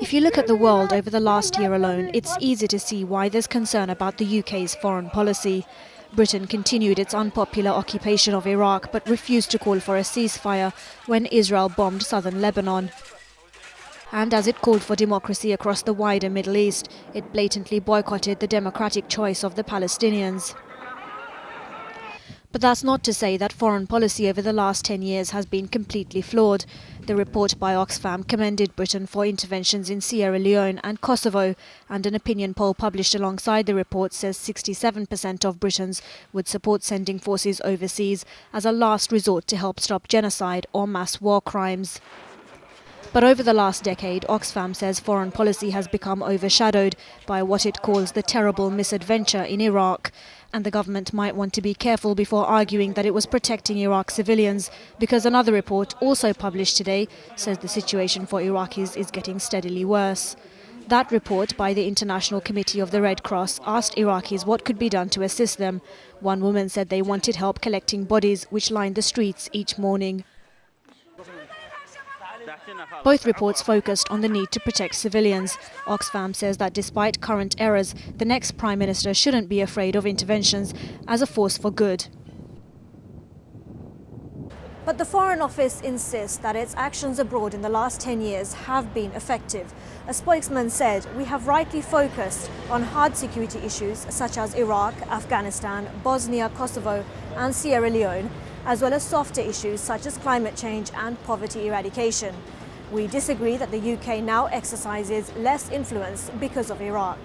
If you look at the world over the last year alone, it's easy to see why there's concern about the UK's foreign policy. Britain continued its unpopular occupation of Iraq but refused to call for a ceasefire when Israel bombed southern Lebanon. And as it called for democracy across the wider Middle East, it blatantly boycotted the democratic choice of the Palestinians. But that's not to say that foreign policy over the last 10 years has been completely flawed. The report by Oxfam commended Britain for interventions in Sierra Leone and Kosovo, and an opinion poll published alongside the report says 67% of Britons would support sending forces overseas as a last resort to help stop genocide or mass war crimes. But over the last decade, Oxfam says foreign policy has become overshadowed by what it calls the terrible misadventure in Iraq. And the government might want to be careful before arguing that it was protecting Iraq civilians, because another report, also published today, says the situation for Iraqis is getting steadily worse. That report by the International Committee of the Red Cross asked Iraqis what could be done to assist them. One woman said they wanted help collecting bodies which lined the streets each morning. Both reports focused on the need to protect civilians. Oxfam says that despite current errors, the next Prime Minister shouldn't be afraid of interventions as a force for good. But the Foreign Office insists that its actions abroad in the last 10 years have been effective. A spokesman said, "We have rightly focused on hard security issues such as Iraq, Afghanistan, Bosnia, Kosovo and Sierra Leone, as well as softer issues such as climate change and poverty eradication. We disagree that the UK now exercises less influence because of Iraq."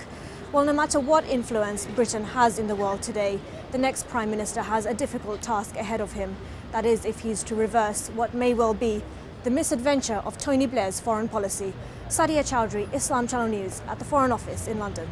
Well, no matter what influence Britain has in the world today, the next Prime Minister has a difficult task ahead of him. That is, if he's to reverse what may well be the misadventure of Tony Blair's foreign policy. Sadia Chowdhury, Islam Channel News at the Foreign Office in London.